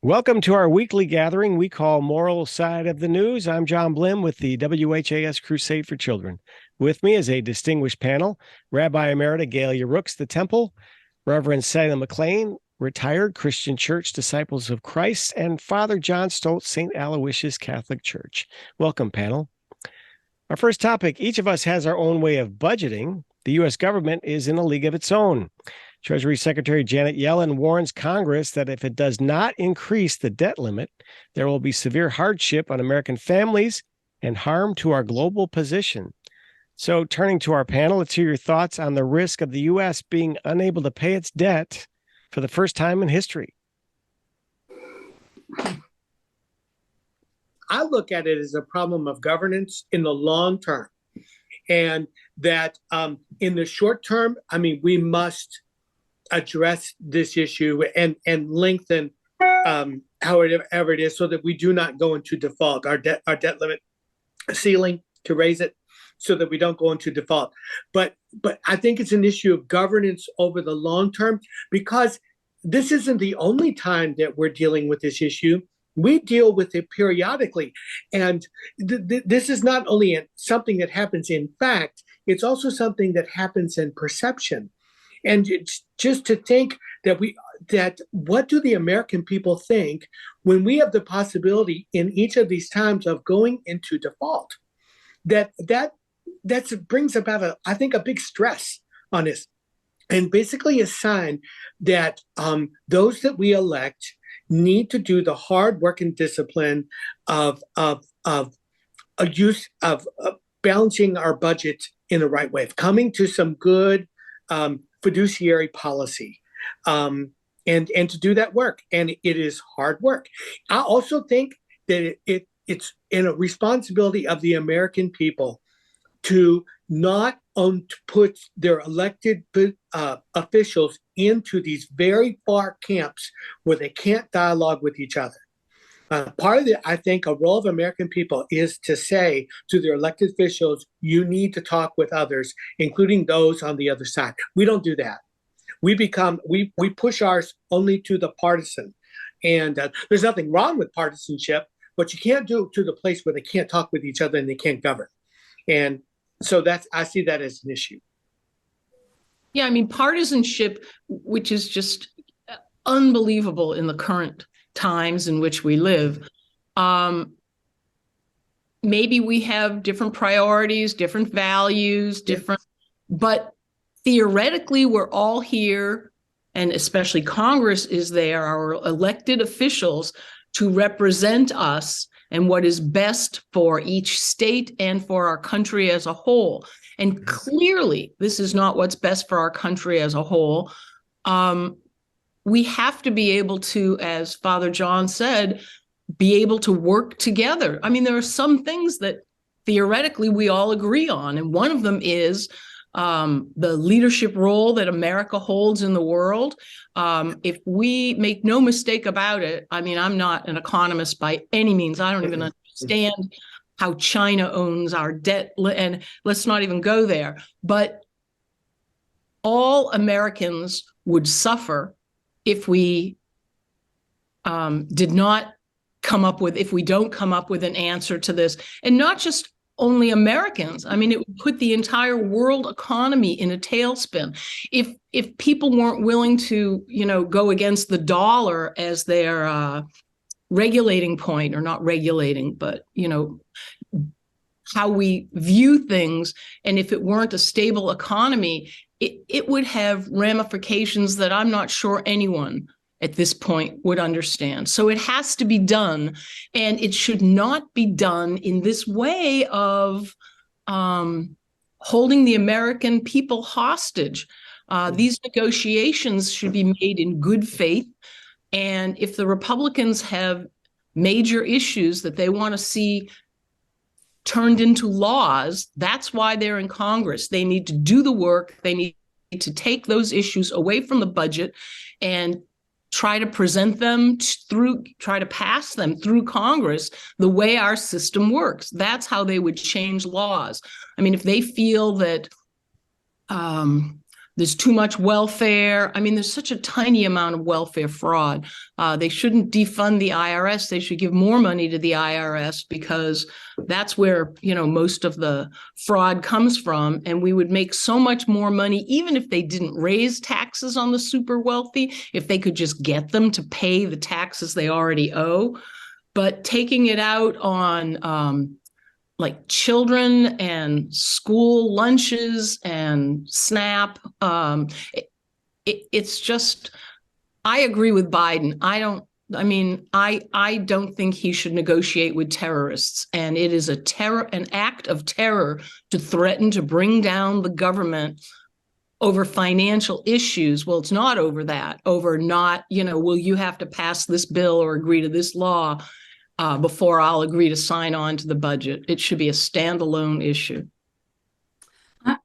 Welcome to our weekly gathering we call Moral Side of the News. I'm John Blim with the WHAS Crusade for Children. With me is a distinguished panel, Rabbi Emerita Gaylia Rooks, the Temple, Reverend Salem McClain, retired Christian Church Disciples of Christ, and Father John Stoltz, St. Aloysius Catholic Church. Welcome, panel. Our first topic, each of us has our own way of budgeting. The U.S. government is in a league of its own. Treasury Secretary Janet Yellen warns Congress that if it does not increase the debt limit, there will be severe hardship on American families and harm to our global position. So turning to our panel, let's hear your thoughts on the risk of the U.S. being unable to pay its debt for the first time in history. I look at it as a problem of governance in the long term. And that in the short term, we must address this issue and lengthen however it is so that we do not go into default. Our debt limit ceiling, to raise it so that we don't go into default. But I think it's an issue of governance over the long term, because this isn't the only time that we're dealing with this issue. We deal with it periodically. And this is not only something that happens in fact, it's also something that happens in perception. And it's just to think that what do the American people think when we have the possibility in each of these times of going into default? That brings about I think a big stress on us, and basically a sign that those that we elect need to do the hard work and discipline of balancing our budget in the right way, of coming to some good fiduciary policy, and to do that work. And it is hard work. I also think that it's in a responsibility of the American people to not put their elected officials into these very far camps where they can't dialogue with each other. Part of it, I think, a role of American people is to say to their elected officials, you need to talk with others, including those on the other side. We don't do that. We push ours only to the partisan. And there's nothing wrong with partisanship, but you can't do it to the place where they can't talk with each other and they can't govern. And so I see that as an issue. Yeah, partisanship, which is just unbelievable in the current times in which we live. Maybe we have different priorities, different values, but theoretically we're all here, and especially Congress is there, our elected officials, to represent us and what is best for each state and for our country as a whole. And clearly, this is not what's best for our country as a whole. We have to be able to, as Father John said, be able to work together. There are some things that theoretically we all agree on, and one of them is the leadership role that America holds in the world. If we make no mistake about it, I'm not an economist by any means. I don't even understand how China owns our debt, and let's not even go there. But all Americans would suffer if we don't come up with an answer to this. And not just only Americans. It would put the entire world economy in a tailspin. If people weren't willing to, go against the dollar as their regulating point, or not regulating, but, how we view things, and if it weren't a stable economy, it would have ramifications that I'm not sure anyone at this point would understand. So it has to be done, and it should not be done in this way of holding the American people hostage. These negotiations should be made in good faith, and if the Republicans have major issues that they want to see turned into laws, that's why they're in Congress. They need to do the work. They need to take those issues away from the budget and try to present them try to pass them through Congress the way our system works. That's how they would change laws. If they feel that there's too much welfare. I mean, there's such a tiny amount of welfare fraud. They shouldn't defund the IRS. They should give more money to the IRS, because that's where, most of the fraud comes from. And we would make so much more money, even if they didn't raise taxes on the super wealthy, if they could just get them to pay the taxes they already owe. But taking it out on like children and school lunches and SNAP. It's just, I agree with Biden. I don't think he should negotiate with terrorists. And it is an act of terror to threaten to bring down the government over financial issues. Well, it's not over that, over not, will you have to pass this bill or agree to this law before I'll agree to sign on to the budget. It should be a standalone issue.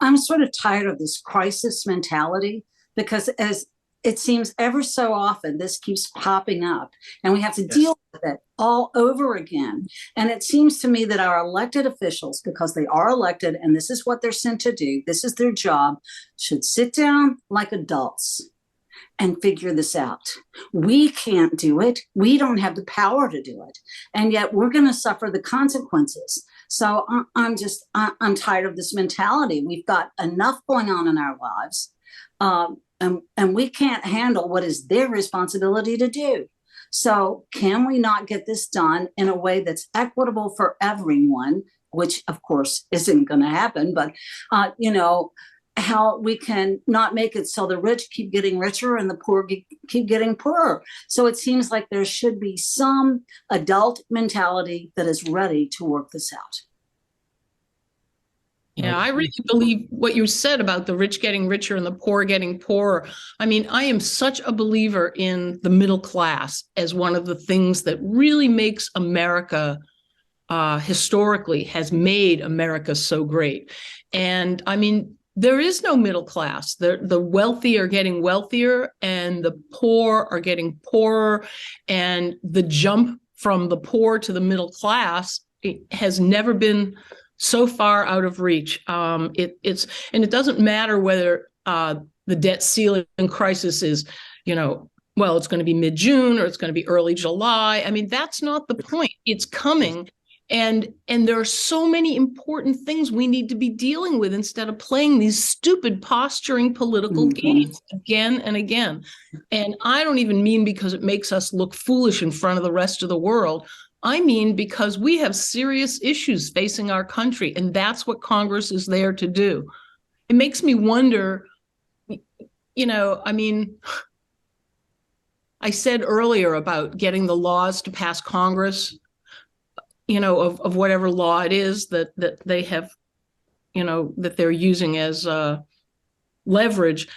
I'm sort of tired of this crisis mentality, because as it seems ever so often, this keeps popping up and we have to deal with it all over again. And it seems to me that our elected officials, because they are elected and this is what they're sent to do, this is their job, should sit down like adults and figure this out. We can't do it. We don't have the power to do it. And yet we're going to suffer the consequences. So I'm tired of this mentality. We've got enough going on in our lives. And we can't handle what is their responsibility to do. So can we not get this done in a way that's equitable for everyone, which of course isn't going to happen, but how we can not make it so the rich keep getting richer and the poor keep getting poorer. So it seems like there should be some adult mentality that is ready to work this out. Yeah, I really believe what you said about the rich getting richer and the poor getting poorer. I mean, I am such a believer in the middle class as one of the things that really makes America, historically, has made America so great. And I mean, there is no middle class. The wealthy are getting wealthier and the poor are getting poorer. And the jump from the poor to the middle class has never been so far out of reach. And it doesn't matter whether the debt ceiling crisis is, it's going to be mid-June or it's going to be early July. I mean, that's not the point. It's coming. And there are so many important things we need to be dealing with instead of playing these stupid posturing political games again and again. And I don't even mean because it makes us look foolish in front of the rest of the world. I mean because we have serious issues facing our country, and that's what Congress is there to do. It makes me wonder, I said earlier about getting the laws to pass Congress, of whatever law it is that they have, that they're using as leverage.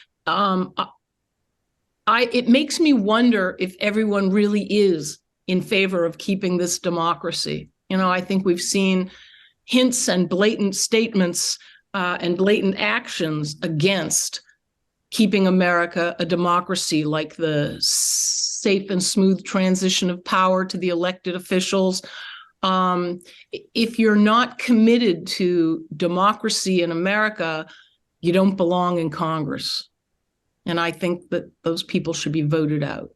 It makes me wonder if everyone really is in favor of keeping this democracy. I think we've seen hints and blatant statements and blatant actions against keeping America a democracy, like the safe and smooth transition of power to the elected officials. If you're not committed to democracy in America, you don't belong in Congress. And I think that those people should be voted out.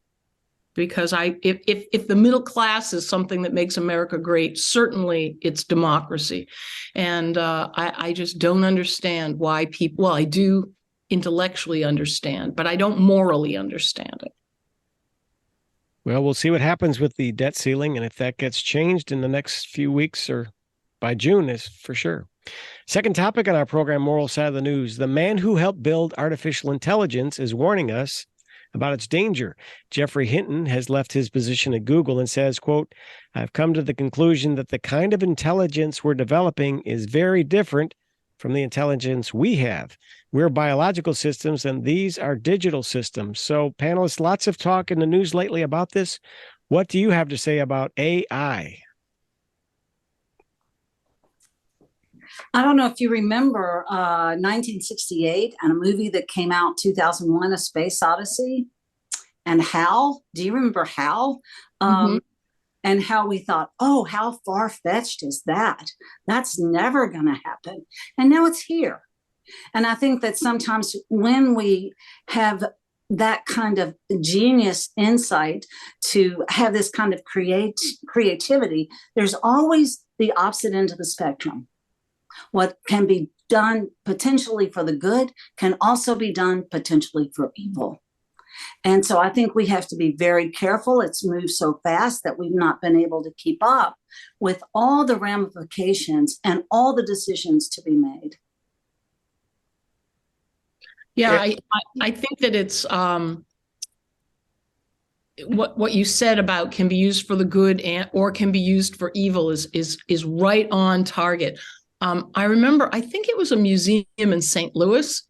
Because if the middle class is something that makes America great, certainly it's democracy. And I just don't understand why people, well, I do intellectually understand, but I don't morally understand it. Well, we'll see what happens with the debt ceiling, and if that gets changed in the next few weeks or by June, is for sure. Second topic on our program, Moral Side of the News. The man who helped build artificial intelligence is warning us about its danger. Jeffrey Hinton has left his position at Google and says, quote, "I've come to the conclusion that the kind of intelligence we're developing is very different from the intelligence we have. We're biological systems, and these are digital systems." So, panelists, lots of talk in the news lately about this. What do you have to say about AI? I don't know if you remember 1968 and a movie that came out 2001, A Space Odyssey, and HAL. Do you remember HAL? And how we thought, oh, how far-fetched is that? That's never going to happen. And now it's here. And I think that sometimes when we have that kind of genius insight to have this kind of creativity, there's always the opposite end of the spectrum. What can be done potentially for the good can also be done potentially for evil. And so I think we have to be very careful. It's moved so fast that we've not been able to keep up with all the ramifications and all the decisions to be made. Yeah, I think that it's what you said about can be used for the good or can be used for evil is right on target. I remember, I think it was a museum in St. Louis,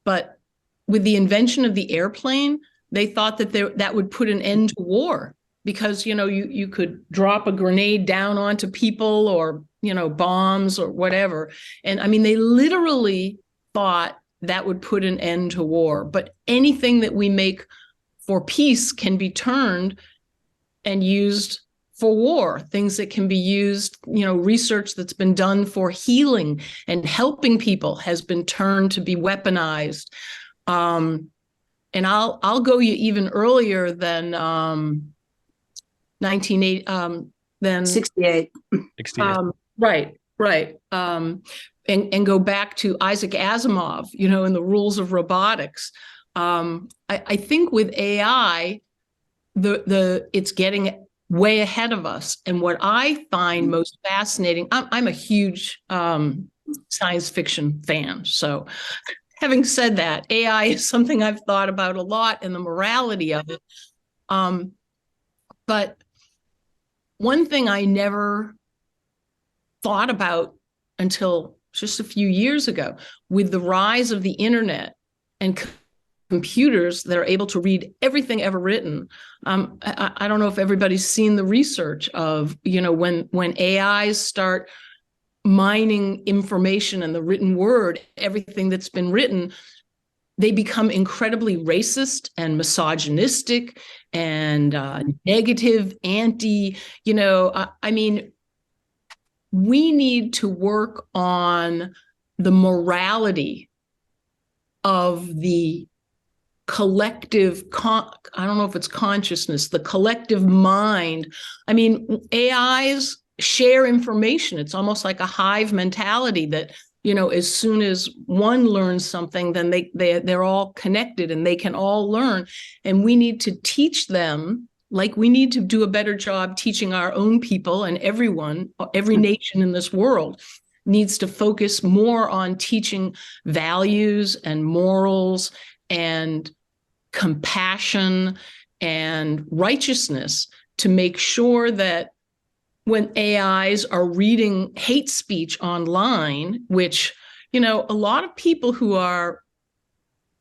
but with the invention of the airplane, they thought that that would put an end to war because, you could drop a grenade down onto people or, bombs or whatever. And I mean, they literally thought that would put an end to war. But anything that we make for peace can be turned and used for war, things that can be used, research that's been done for healing and helping people has been turned to be weaponized. And I'll go you even earlier than 1980, than 68. 68. Right. And go back to Isaac Asimov, in the rules of robotics. I think with AI, it's getting way ahead of us. And what I find most fascinating, I'm a huge science fiction fan. So having said that, AI is something I've thought about a lot and the morality of it. But one thing I never thought about until just a few years ago, with the rise of the internet and computers that are able to read everything ever written. I don't know if everybody's seen the research of, when AIs start mining information in the written word, everything that's been written, they become incredibly racist and misogynistic and negative, anti, I mean, we need to work on the morality of the collective, I don't know if it's consciousness, the collective mind. I mean, AIs share information. It's almost like a hive mentality that, as soon as one learns something, then they're all connected and they can all learn. And we need to teach them, like we need to do a better job teaching our own people, and everyone, every nation in this world needs to focus more on teaching values and morals and compassion and righteousness to make sure that when AIs are reading hate speech online, which, a lot of people who are,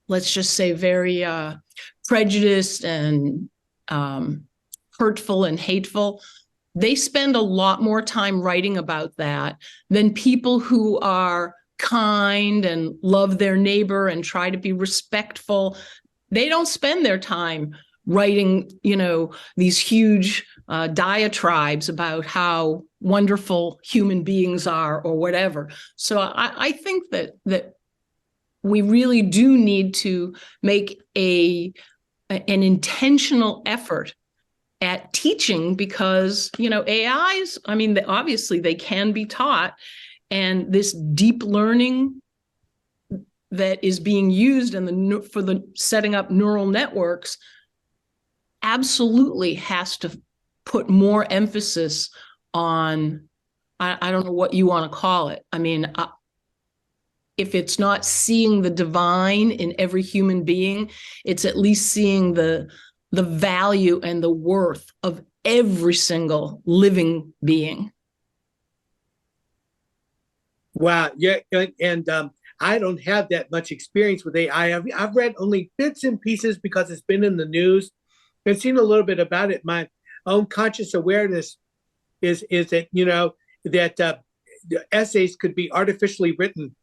let's just say, very prejudiced and hurtful and hateful, they spend a lot more time writing about that than people who are kind and love their neighbor and try to be respectful. They don't spend their time writing, these huge diatribes about how wonderful human beings are or whatever. So I think that we really do need to make an intentional effort at teaching, because, AIs, I mean, obviously they can be taught, and this deep learning that is being used for the setting up neural networks absolutely has to put more emphasis on, I don't know what you want to call it. I mean, if it's not seeing the divine in every human being, it's at least seeing the value and the worth of every single living being. Wow. Yeah. And I don't have that much experience with AI. I've read only bits and pieces because it's been in the news. I've seen a little bit about it. My own conscious awareness is that, that the essays could be artificially written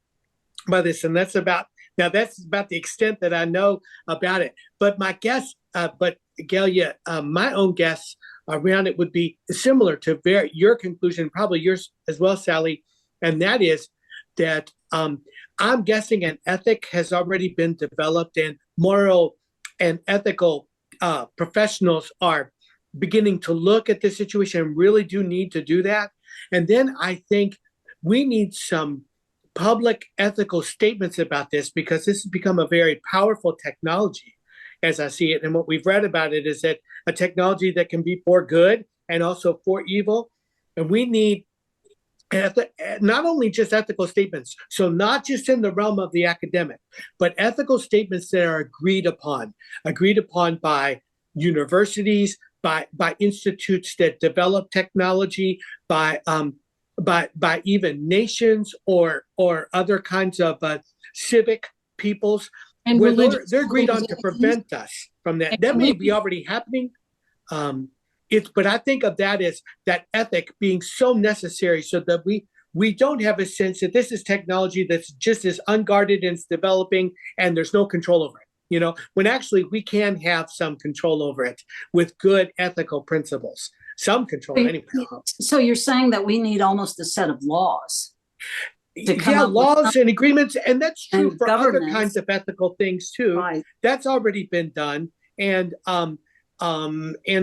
by this. And that's about the extent that I know about it. But my guess, Gaylia, my own guess around it would be similar to your conclusion, probably yours as well, Sally. And that is that I'm guessing an ethic has already been developed, and moral and ethical professionals are beginning to look at this situation and really do need to do that. And then I think we need some public ethical statements about this, because this has become a very powerful technology as I see it. And what we've read about it is that a technology that can be for good and also for evil. And we need not only just ethical statements, so not just in the realm of the academic, but ethical statements that are agreed upon by universities, by institutes that develop technology, by even nations or other kinds of civic peoples, and where they're agreed on to prevent us from that. That may be already happening. But I think of that as that ethic being so necessary, so that we don't have a sense that this is technology that's just as unguarded and it's developing and there's no control over it. When actually we can have some control over it with good ethical principles, some control anyway. So you're saying that we need almost a set of laws. Laws and agreements, and that's true for other kinds of ethical things too. Right. That's already been done, and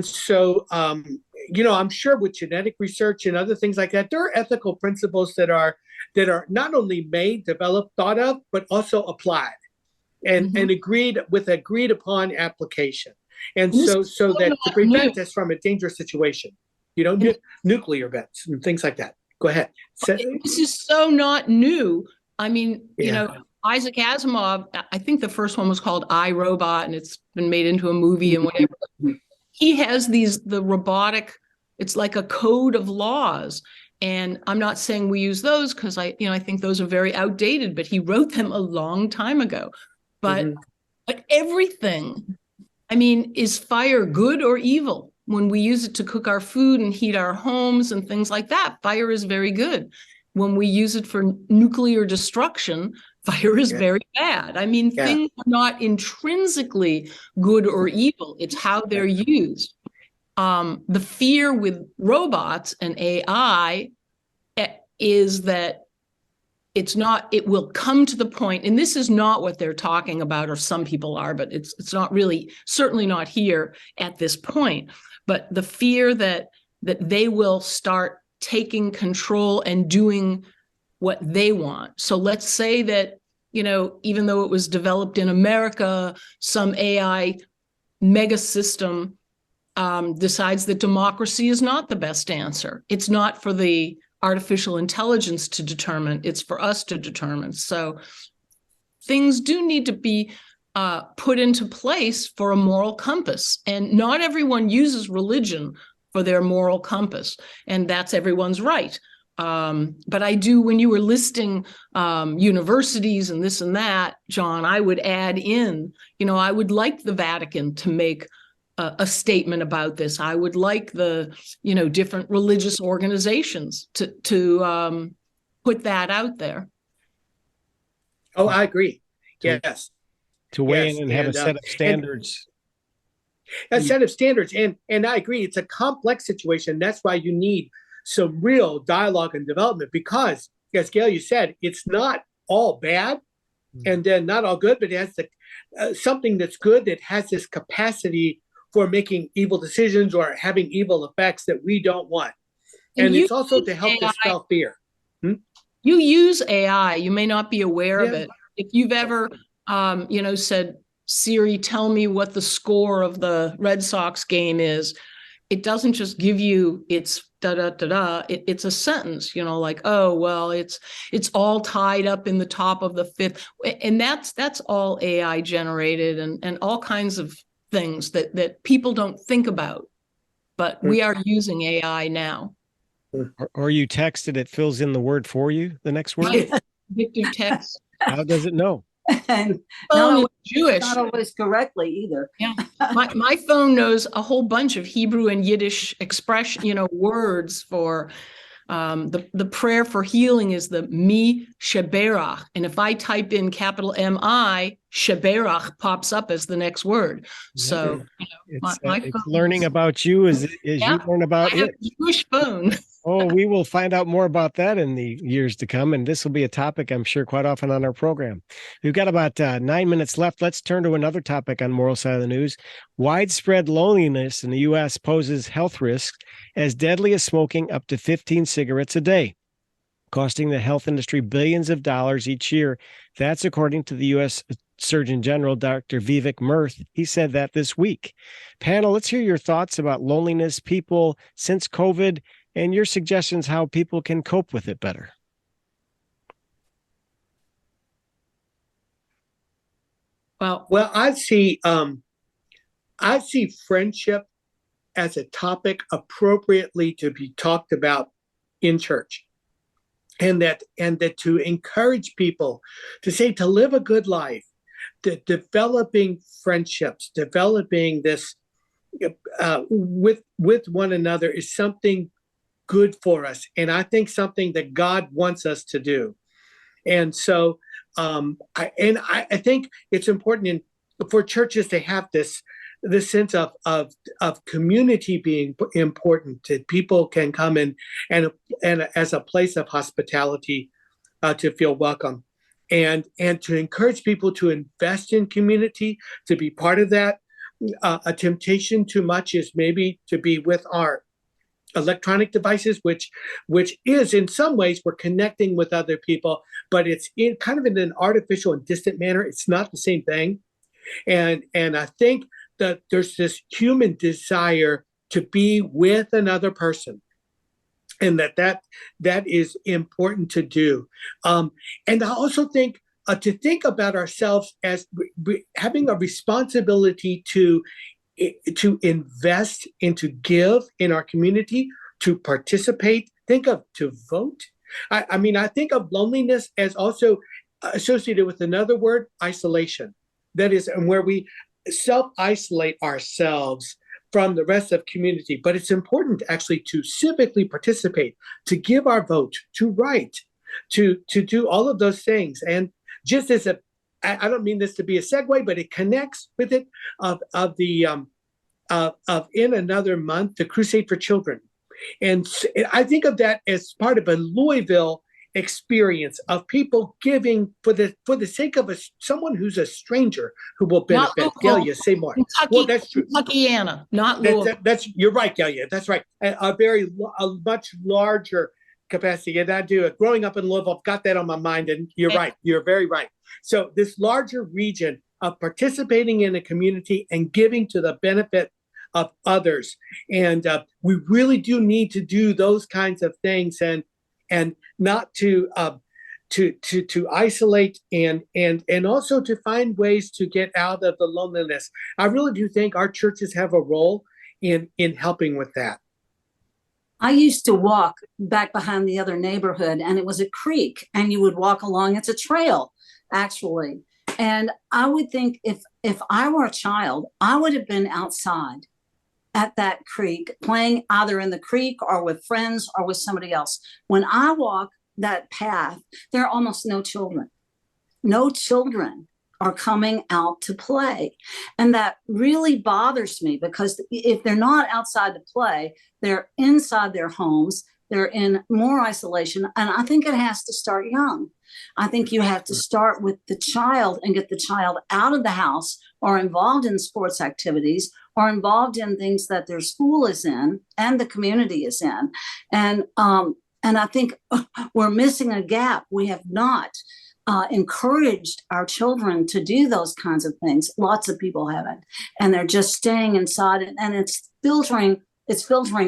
so I'm sure with genetic research and other things like that, there are ethical principles that are not only made, developed, thought of, but also applied and agreed upon application, and so that to prevent us from a dangerous situation, nuclear events and things like that. Go ahead. This is so not new. I mean, Isaac Asimov, I think the first one was called I, Robot, and it's been made into a movie and whatever. He has the robotic, it's like a code of laws. And I'm not saying we use those, because I think those are very outdated, but he wrote them a long time ago. But everything, is fire good or evil? When we use it to cook our food and heat our homes and things like that, fire is very good. When we use it for nuclear destruction, fire is very bad. Things are not intrinsically good or evil. It's how they're used. The fear with robots and AI is that it will come to the point, and this is not what they're talking about, or some people are, but it's not really, certainly not here at this point. But the fear that they will start taking control and doing what they want. So let's say that, even though it was developed in America, some AI mega system decides that democracy is not the best answer. It's not for the artificial intelligence to determine, it's for us to determine. So things do need to be put into place for a moral compass. And not everyone uses religion for their moral compass, and that's everyone's right. But I do, when you were listing universities and this and that, John, I would add in, I would like the Vatican to make a statement about this. I would like the, different religious organizations to put that out there. Oh, I agree. Yes. To weigh in and have a set of standards. A set of standards. And I agree, it's a complex situation. That's why you need some real dialogue and development, because, as Gaylia said, it's not all bad and then not all good, but it has something that's good that has this capacity for making evil decisions or having evil effects that we don't want. And it's also to help dispel fear. You use AI. You may not be aware of it. If you've ever said, Siri, tell me what the score of the Red Sox game is, it doesn't just give you its da-da-da-da, it's a sentence, like, oh, well, it's all tied up in the top of the fifth. And that's all AI generated and all kinds of things that people don't think about. But we are using AI now. Or you text it fills in the word for you, the next word. Predictive text. How does it know? And Jewish. Not always correctly either. Yeah, my phone knows a whole bunch of Hebrew and Yiddish expression, words for the prayer for healing is the Mi Sheberach, and if I type in capital M-I, Sheberach pops up as the next word. So it's learning about you as you learn about it. I have a Jewish phone. Oh, we will find out more about that in the years to come. And this will be a topic, I'm sure, quite often on our program. We've got about 9 minutes left. Let's turn to another topic on Moral Side of the News. Widespread loneliness in the U.S. poses health risks as deadly as smoking up to 15 cigarettes a day, costing the health industry billions of dollars each year. That's according to the U.S. Surgeon General, Dr. Vivek Murth. He said that this week. Panel, let's hear your thoughts about loneliness, people since COVID, and your suggestions how people can cope with it better. Well, I see friendship as a topic appropriately to be talked about in church, and that to encourage people to live a good life, developing friendships, developing this with one another is something good for us, and I think something that God wants us to do. And so I think it's important for churches to have this sense of community being important, that people can come in and as a place of hospitality to feel welcome, and to encourage people to invest in community, to be part of that. A temptation too much is maybe to be with our electronic devices, which is in some ways we're connecting with other people, but it's in kind of in an artificial and distant manner. It's not the same thing. And I think that there's this human desire to be with another person, and that is important to do. And I also think to think about ourselves as having a responsibility to invest and to give in our community, to participate, to vote. I think of loneliness as also associated with another word, isolation. That is, and where we self-isolate ourselves from the rest of community. But it's important actually to civically participate, to give our vote, to write, to do all of those things. And just as I don't mean this to be a segue, but it connects with it of in another month, the Crusade for Children. And I think of that as part of a Louisville experience of people giving for the sake of someone who's a stranger who will benefit. Gaylia, say more. Well, that's true. Kentuckiana, not Louisville. You're right, Gaylia. That's right. A much larger capacity. And I do it. Growing up in Louisville, I've got that on my mind. And you're right. You're very right. So this larger region of participating in a community and giving to the benefit of others. And we really do need to do those kinds of things, and not to isolate and also to find ways to get out of the loneliness. I really do think our churches have a role in helping with that. I used to walk back behind the other neighborhood, and it was a creek, and you would walk along. It's a trail, actually. And I would think if I were a child, I would have been outside at that creek, playing either in the creek or with friends or with somebody else. When I walk that path, there are almost no children. No children are coming out to play. And that really bothers me, because if they're not outside to play, they're inside their homes, they're in more isolation. And I think it has to start young. I think you have to start with the child and get the child out of the house or involved in sports activities or involved in things that their school is in and the community is in. And I think we're missing a gap. We have not encouraged our children to do those kinds of things. Lots of people haven't, and they're just staying inside, and it's filtering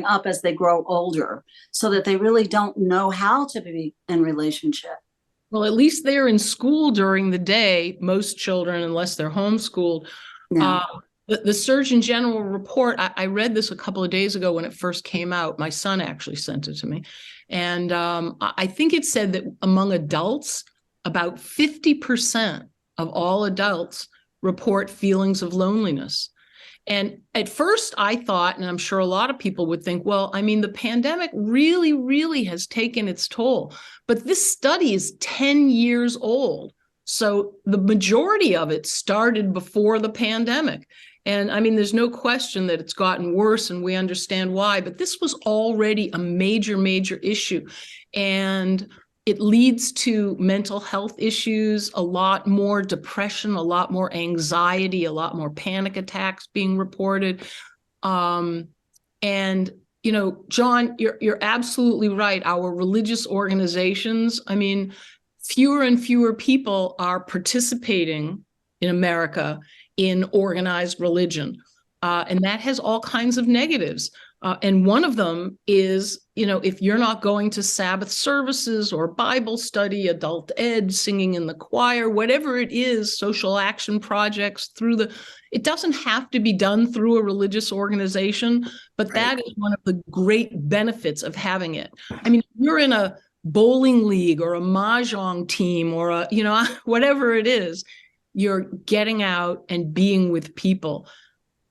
up as they grow older, so that they really don't know how to be in relationship. Well, at least they're in school during the day, most children, unless they're homeschooled. Yeah. The Surgeon General report, I read this a couple of days ago when it first came out. My son actually sent it to me. And I think it said that among adults, about 50% of all adults report feelings of loneliness. And at first I thought, and I'm sure a lot of people would think, well, I mean, the pandemic really, really has taken its toll. But this study is 10 years old. So the majority of it started before the pandemic. And I mean, there's no question that it's gotten worse, and we understand why, but this was already a major, major issue. And it leads to mental health issues, a lot more depression, a lot more anxiety, a lot more panic attacks being reported. And, you know, John, you're absolutely right. Our religious organizations, I mean, fewer and fewer people are participating in America in organized religion. And that has all kinds of negatives. And one of them is, you know, if you're not going to Sabbath services or Bible study, adult ed, singing in the choir, whatever it is, social action projects it doesn't have to be done through a religious organization, but that is one of the great benefits of having it. I mean, if you're in a bowling league or a mahjong team or whatever it is, you're getting out and being with people.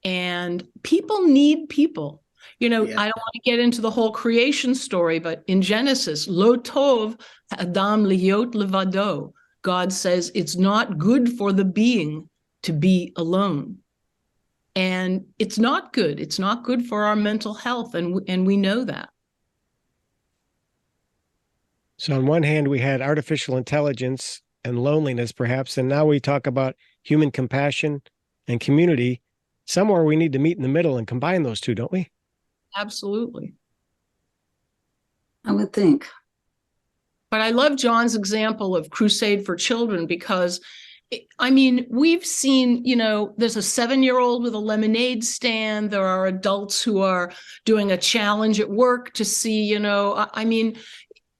And people need people. I don't want to get into the whole creation story, but in Genesis, Lo tov Adam liot levado, God says it's not good for the being to be alone. And it's not good. It's not good for our mental health, and we know that. So on one hand, we had artificial intelligence and loneliness, perhaps, and now we talk about human compassion and community. Somewhere we need to meet in the middle and combine those two, don't we? Absolutely. I would think. But I love John's example of Crusade for Children because, I mean, we've seen, there's a 7-year-old with a lemonade stand. There are adults who are doing a challenge at work to see, I mean,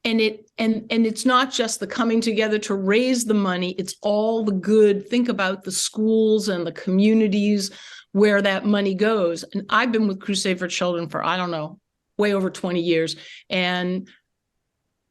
and it's not just the coming together to raise the money. It's all the good. Think about the schools and the communities where that money goes. And I've been with Crusade for Children for, I don't know, way over 20 years. And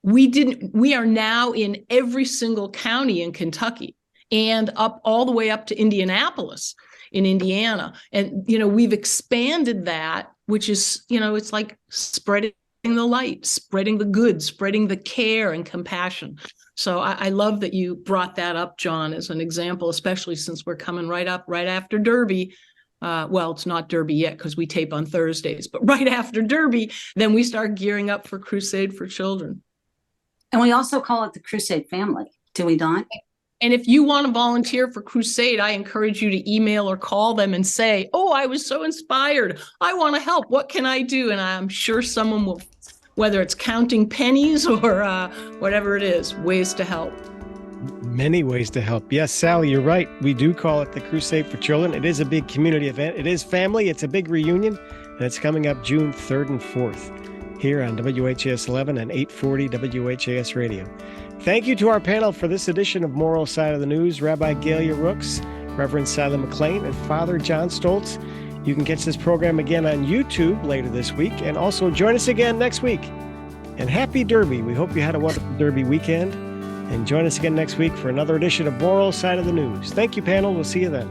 we are now in every single county in Kentucky and all the way up to Indianapolis in Indiana. And, we've expanded that, which is, it's like spreading the light, spreading the good, spreading the care and compassion. So I love that you brought that up, John, as an example, especially since we're coming right after Derby. Well, it's not Derby yet because we tape on Thursdays, but right after Derby, then we start gearing up for Crusade for Children. And we also call it the Crusade family, do we not? And if you want to volunteer for Crusade, I encourage you to email or call them and say, oh, I was so inspired. I want to help. What can I do? And I'm sure someone will, whether it's counting pennies or whatever it is, ways to help. Many ways to help. Yes, Sally, you're right. We do call it the Crusade for Children. It is a big community event. It is family. It's a big reunion, and it's coming up June 3rd and 4th here on WHAS 11 and 840 WHAS Radio. Thank you to our panel for this edition of Moral Side of the News, Rabbi Gaylia Rooks, Reverend Sally McClain, and Father John Stoltz. You can catch this program again on YouTube later this week, and also join us again next week. And happy Derby. We hope you had a wonderful Derby weekend. And join us again next week for another edition of Moral Side of the News. Thank you, panel. We'll see you then.